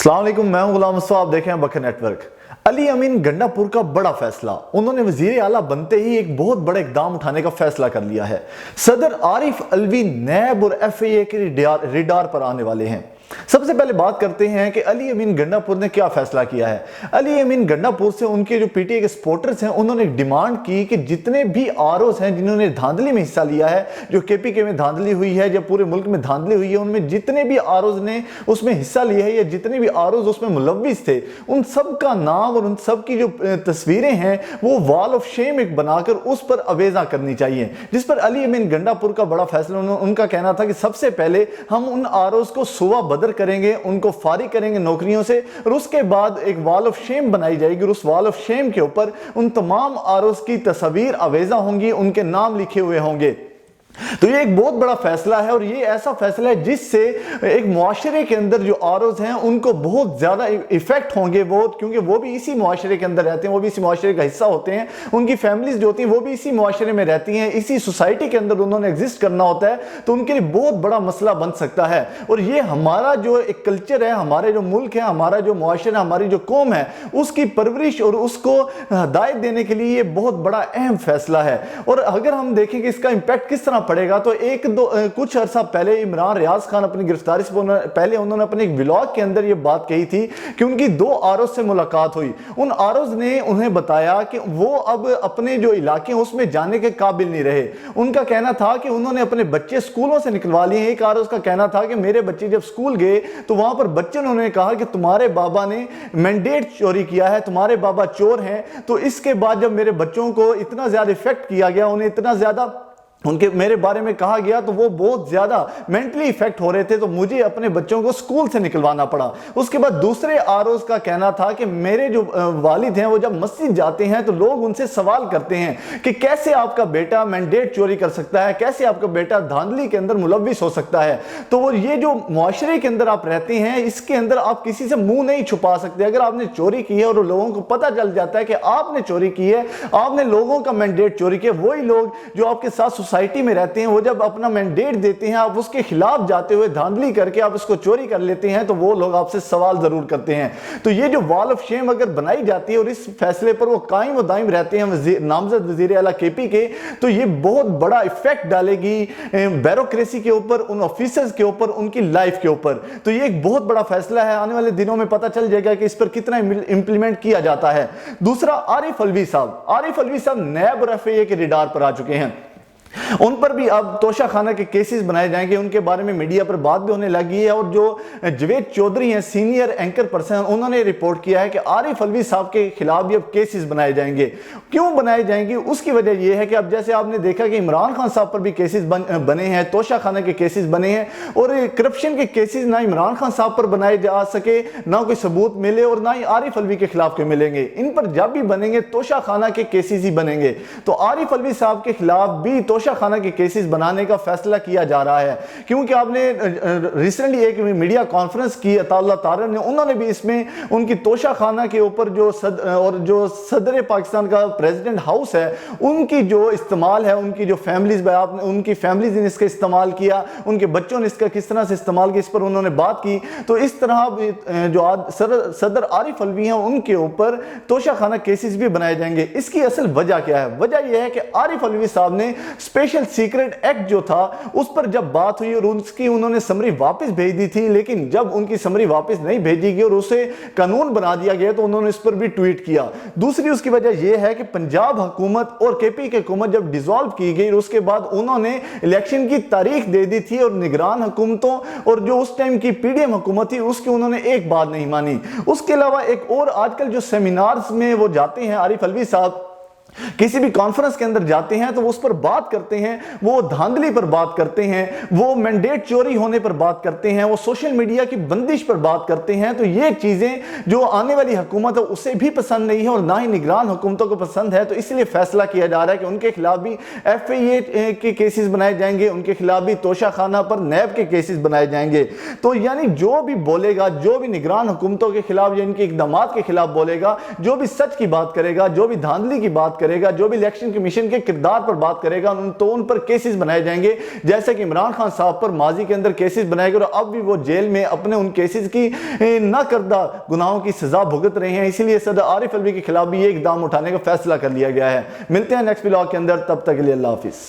अस्सलाम वालेकुम, मैं हूं गुलाम मुस्तफा। आप देखें बकर नेटवर्क। अली अमीन गंडापुर का बड़ा फैसला, उन्होंने वजीर आला बनते ही एक बहुत बड़ा इकदाम उठाने का फैसला कर लिया है। सदर आरिफ अलवी नैब और FAA के रिडार पर आने वाले हैं। सबसे पहले बात करते हैं कि अली अमीन गंडापुर ने क्या फैसला किया है। अली अमीन गंडापुर से उनके जो PTA के सपोर्टर्स हैं, उन्होंने डिमांड की कि जितने भी ROs हैं जिन्होंने धांधली में हिस्सा लिया है, जो KPK में धांधली हुई है, जब पूरे मुल्क में धांधली हुई है, उनमें जितने भी ROs ने उसमें हिस्सा लिया है या जितने भी ROs उसमें मुलव्विस थे, उन सब का नाम और उन सब की जो तस्वीरें हैं वो वॉल ऑफ शेम एक बनाकर उस पर अवेजा करनी चाहिए। जिस पर अली अमीन गंडापुर का बड़ा फैसला, उनका कहना था कि सबसे पहले हम उन ROs को सुवा बदर करेंगे, उनको फारिग करेंगे नौकरियों से, और उसके बाद एक वॉल ऑफ शेम बनाई जाएगी और उस वॉल ऑफ शेम के ऊपर उन तमाम ROs की तस्वीर अवेजा होंगी, उनके नाम लिखे हुए होंगे। तो ये एक बहुत बड़ा फैसला है और ये ऐसा फैसला है जिससे एक मुआशरे के अंदर जो ROs हैं उनको बहुत ज़्यादा इफेक्ट होंगे, बहुत, क्योंकि वो भी इसी मुआशरे के अंदर रहते हैं, वो भी इसी मुआशरे का हिस्सा होते हैं, उनकी फैमिलीज जो होती हैं वो भी इसी मुआशरे में रहती हैं, इसी सोसाइटी के अंदर उन्होंने एग्जिस्ट करना होता है। तो उनके लिए बहुत बड़ा मसला बन सकता है। और ये हमारा जो एक कल्चर है, हमारे जो मुल्क है, हमारा जो मुआशरा, हमारी जो कौम है, उसकी परवरिश और उसको हदायत देने के लिए ये बहुत बड़ा अहम फैसला है। और अगर हम देखें कि इसका इंपैक्ट किस तरह पड़ेगा, तो कुछ अरसा पहले इमरान रियाज खान अपनी गिरफ्तारी से पहले उन्होंने अपने एक व्लॉग के अंदर ये बात कही थी कि उनकी 2 ROs से मुलाकात हुई। उन ROs ने उन्हें बताया कि वो अब अपने जो इलाके हैं उसमें जाने के काबिल नहीं रहे। उनका कहना था कि उन्होंने अपने बच्चे स्कूलों से निकलवा लिए। एक ROs का कहना था कि मेरे बच्चे जब स्कूल गए तो वहां पर बच्चे ने कहा कि तुम्हारे बाबा ने मैंडेट चोरी किया है, तुम्हारे बाबा चोर हैं। तो इसके बाद जब मेरे बच्चों को इतना ज्यादा इफेक्ट किया गया, उन्हें इतना ज्यादा उनके मेरे बारे में कहा गया, तो वो बहुत ज्यादा मेंटली इफेक्ट हो रहे थे, तो मुझे अपने बच्चों को स्कूल से निकलवाना पड़ा। उसके बाद दूसरे ROs का कहना था कि मेरे जो वालिद हैं वो जब मस्जिद जाते हैं तो लोग उनसे सवाल करते हैं कि कैसे आपका बेटा मैंडेट चोरी कर सकता है, कैसे आपका बेटा धांधली के अंदर मुलव्विस हो सकता है। तो ये जो मुआशरे के अंदर आप रहते हैं, इसके अंदर आप किसी से मुंह नहीं छुपा सकते। अगर आपने चोरी की है और लोगों को पता चल जाता है कि आपने चोरी की है, आपने लोगों का मैंडेट चोरी किया, वही लोग जो आपके साथ सोसाइटी में रहते हैं, वो जब अपना मैंडेट देते हैं, आप उसके खिलाफ जाते हुए धांधली करके आप इसको चोरी कर लेते हैं, तो वो लोग आपसे सवाल जरूर करते हैं। तो ये जो वॉल ऑफ शेम अगर बनाई जाती है और इस फैसले पर वो कायम व दायम रहते हैं नामजद वजीर आला KP के, तो ये बहुत बड़ा इफेक्ट डालेगी ब्यूरोक्रेसी के ऊपर, उन ऑफिसर्स के ऊपर, उनकी लाइफ के ऊपर। तो ये एक बहुत बड़ा फैसला है। आने वाले दिनों में पता चल जाएगा कि इस पर कितना इंप्लीमेंट किया जाता है। दूसरा, आरिफ अलवी साहब नैब और FAA के रिडार पर आ चुके हैं। उन पर भी अब तोशा खाना के केसेस बनाए जाएंगे, उनके बारे में मीडिया पर बात भी होने लगी है। और जो जवेद चौधरी हैं, सीनियर एंकर पर्सन, उन्होंने रिपोर्ट किया है कि आरिफ अलवी साहब के खिलाफ भी अब केसेस बनाए जाएंगे। क्यों बनाए जाएंगे? उसकी वजह यह है कि अब जैसे आपने देखा कि इमरान खान साहब पर भी केसेस बने हैं, तोशा खाना के केसेस बने हैं, और करप्शन के केसेस ना इमरान खान साहब पर बनाए जा सके, ना कोई सबूत मिले और ना ही आरिफ अलवी के खिलाफ के मिलेंगे। इन पर जब भी बनेंगे तोशा खाना के केसेस ही बनेंगे। तो आरिफ अलवी साहब के खिलाफ भी तोशा खाना के केसेस बनाने का फैसला किया जा रहा है, क्योंकि आपने रिसेंटली एक मीडिया कॉन्फ्रेंस की, अताउल्लाह तारन ने, उन्होंने भी इसमें उनकी तोशा खाना के ऊपर जो सदर पाकिस्तान का प्रेसिडेंट हाउस है, उनकी जो इस्तेमाल है, उनकी जो फैमिलीज, आपने उनकी फैमिलीज ने इसका इस्तेमाल किया, उनके बच्चों ने इसका किस तरह से इस्तेमाल किया, इस पर उन्होंने बात की। तो इस तरह जो सदर आरिफ अलवी हैं उनके ऊपर तोशा खाना केसेस भी बनाए जाएंगे। इसकी असल वजह क्या है? वजह यह है कि आरिफ अलवी साहब ने स्पेशल सीक्रेट एक्ट जो था उस पर जब बात हुई और उसकी उन्होंने समरी वापस भेज दी थी, लेकिन जब उनकी समरी वापस नहीं भेजी गई और उसे कानून बना दिया गया, तो उन्होंने इस पर भी ट्वीट किया। दूसरी उसकी वजह यह है कि पंजाब हुकूमत और KP की हुकूमत जब डिसॉल्व की गई, उसके बाद उन्होंने इलेक्शन की तारीख दे दी थी और निगरान हुकूमतों और जो उस टाइम की PDM हुकूमत थी उसकी उन्होंने एक बात नहीं मानी। उसके अलावा एक और, आजकल जो सेमिनार्स में वो जाते हैं, आरिफ अलवी साहब किसी भी कॉन्फ्रेंस के अंदर जाते हैं तो वो उस पर बात करते हैं, वो धांधली पर बात करते हैं, वो मैंडेट चोरी होने पर बात करते हैं, वो सोशल मीडिया की बंदिश पर बात करते हैं। तो ये चीजें जो आने वाली हुकूमत है उसे भी पसंद नहीं है और ना ही निगरान हुकूमतों को पसंद है। तो इसलिए फैसला किया जा रहा है कि उनके खिलाफ भी FAA के केसेस बनाए जाएंगे, उनके खिलाफ भी तोशा खाना पर नैब के केसेस बनाए जाएंगे। तो यानी जो भी बोलेगा, जो भी निगरान हुकूमतों के खिलाफ या इनके इकदामात के खिलाफ बोलेगा, जो भी सच की बात करेगा, जो भी धांधली की बात کرے گا, جو بھی الیکشن کمیشن کے کردار پر بات کرے گا تو ان پر کیسز بنائے جائیں گے, جیسے کہ عمران خان صاحب پر ماضی کے اندر کیسز بنائے گئے اور اب بھی وہ جیل میں اپنے ان کیسز کی نہ کردہ گناہوں کی سزا بھگت رہے ہیں. اسی لیے صدر عارف الوی کے خلاف بھی یہ اقدام اٹھانے کا فیصلہ کر لیا گیا ہے. ملتے ہیں نیکسٹ ولاگ کے اندر, تب تک کے لیے اللہ حافظ.